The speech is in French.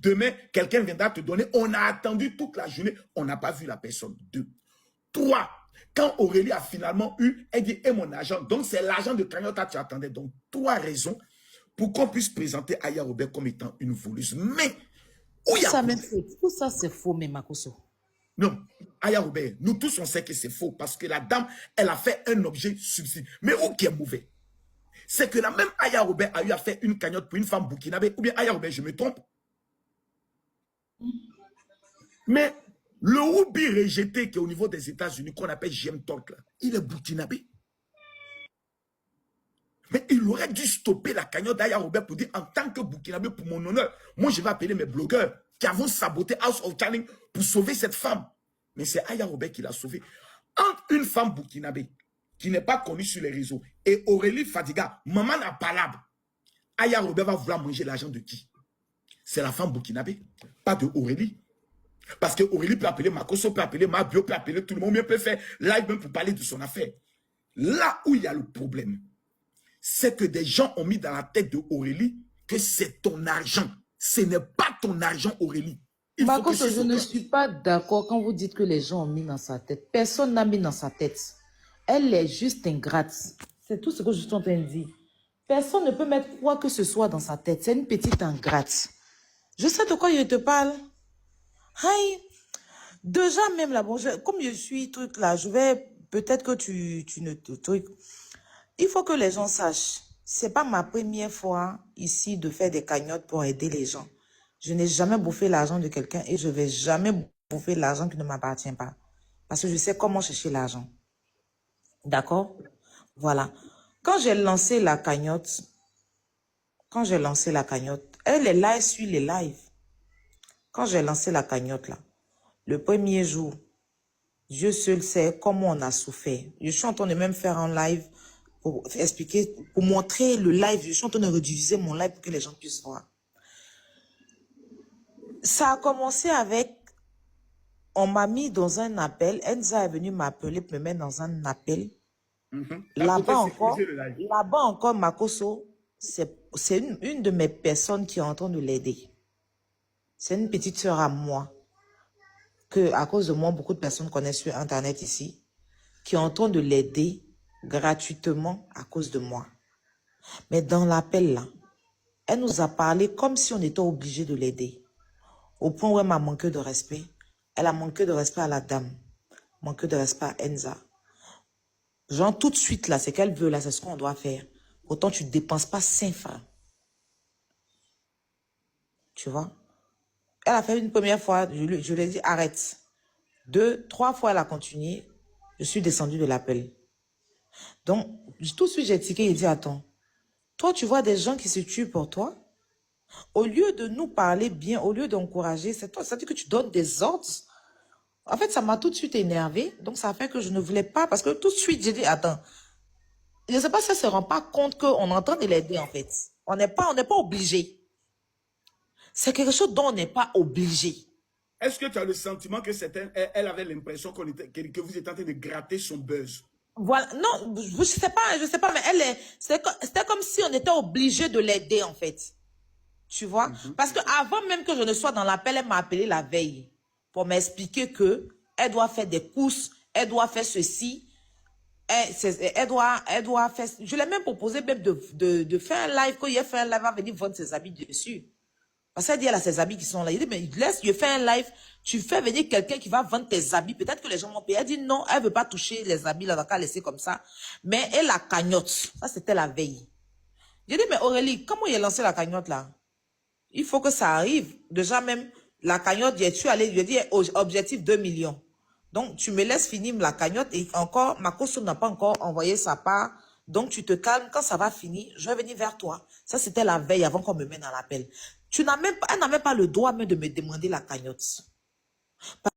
demain, quelqu'un viendra te donner. On a attendu toute la journée, on n'a pas vu la personne. 2. 3. Quand Aurélie a finalement eu, elle dit, et mon argent. Donc, c'est l'argent de cagnotte que tu attendais. Donc, 3 raisons pour qu'on puisse présenter Aya Robert comme étant une voleuse. Mais, où il y a ça, même tout ça, c'est faux, mais Makoso. Non, Aya Robert, nous tous, on sait que c'est faux parce que la dame, elle a fait un objet subside. Mais où qui est mauvais? C'est que la même Aya Robert a eu à faire une cagnotte pour une femme burkinabé. Ou bien Aya Robert, je me trompe. Mais le Roubi rejeté qui est au niveau des États-Unis, qu'on appelle JM Talk, là, il est burkinabé. Mais il aurait dû stopper la cagnotte d'Aya Robert pour dire, en tant que burkinabé, pour mon honneur, moi je vais appeler mes blogueurs qui avons saboté House of Channing pour sauver cette femme. Mais c'est Aya Robert qui l'a sauvée. Entre une femme burkinabé qui n'est pas connue sur les réseaux et Aurélie Fadiga, maman n'a pas l'arbre, Aya Robert va vouloir manger l'argent de qui? C'est la femme burkinabé, pas de Aurélie. Parce que Aurélie peut appeler Makoso, peut appeler Mabio, peut appeler tout le monde, mais peut faire live même pour parler de son affaire. Là où il y a le problème, c'est que des gens ont mis dans la tête de Aurélie que c'est ton argent. Ce n'est pas ton argent, Aurélie. Makoso, je ne suis pas d'accord quand vous dites que les gens ont mis dans sa tête. Personne n'a mis dans sa tête. Elle est juste ingrate. C'est tout ce que je suis en train de dire. Personne ne peut mettre quoi que ce soit dans sa tête. C'est une petite ingrate. Je sais de quoi je te parle. Hey, déjà même là, bon, comme je suis truc là, je vais, peut-être que tu ne te truc. Il faut que les gens sachent, c'est pas ma première fois ici de faire des cagnottes pour aider les gens. Je n'ai jamais bouffé l'argent de quelqu'un et je vais jamais bouffer l'argent qui ne m'appartient pas. Parce que je sais comment chercher l'argent. D'accord? Voilà. Quand j'ai lancé la cagnotte, elle est là, elle suit les lives. Quand j'ai lancé la cagnotte là, le premier jour, Dieu seul sait comment on a souffert. Je suis en train de même faire un live pour expliquer, pour montrer le live. Je suis en train de rediffuser mon live pour que les gens puissent voir. Ça a commencé avec, on m'a mis dans un appel. Enza est venue m'appeler pour me mettre dans un appel. Là-bas encore, Makoso, c'est une de mes personnes qui est en train de l'aider. C'est une petite sœur à moi. Que à cause de moi, beaucoup de personnes connaissent sur Internet ici, qui est en train de l'aider gratuitement à cause de moi. Mais dans l'appel là, elle nous a parlé comme si on était obligé de l'aider. Au point où elle m'a manqué de respect. Elle a manqué de respect à la dame. Manqué de respect à Enza. Genre tout de suite là, c'est qu'elle veut là, c'est ce qu'on doit faire. Autant tu ne dépenses pas 5 francs. Tu vois? Elle a fait une première fois, je lui ai dit arrête. 2, 3 fois elle a continué. Je suis descendue de l'appel. Donc, tout de suite j'ai tiqué et dit attends. Toi, tu vois des gens qui se tuent pour toi. Au lieu de nous parler bien, au lieu d'encourager, c'est toi, ça dit que tu donnes des ordres. En fait, ça m'a tout de suite énervé. Donc, ça a fait que je ne voulais pas, parce que tout de suite, j'ai dit, attends, je ne sais pas si elle se rend pas compte qu'on est en train de l'aider, en fait. On n'est pas obligé. C'est quelque chose dont on n'est pas obligé. Est-ce que tu as le sentiment que elle avait l'impression que vous étiez en train de gratter son buzz? Voilà, non, je sais pas, mais c'était comme si on était obligé de l'aider, en fait. Tu vois? Parce que avant même que je ne sois dans l'appel, elle m'a appelé la veille pour m'expliquer que elle doit faire des courses, elle doit faire ceci, elle doit faire... Je l'ai même proposé même de faire un live. Quand il a fait un live, elle va venir vendre ses habits dessus. Parce qu'elle dit, elle a ses habits qui sont là. Il dit, mais laisse, je fais un live, tu fais venir quelqu'un qui va vendre tes habits. Peut-être que les gens vont payer. Elle dit, non, elle veut pas toucher les habits, là, elle va laisser comme ça. Mais elle la cagnotte. Ça, c'était la veille. J'ai dit, mais Aurélie, comment il a lancé la cagnotte, là? Il faut que ça arrive. Déjà même, la cagnotte, je suis allé, je dis, objectif 2 millions. Donc, tu me laisses finir la cagnotte et encore, Makoso n'a pas encore envoyé sa part. Donc, tu te calmes. Quand ça va finir, je vais venir vers toi. Ça, c'était la veille avant qu'on me mette dans l'appel. Elle n'a même pas le droit même de me demander la cagnotte.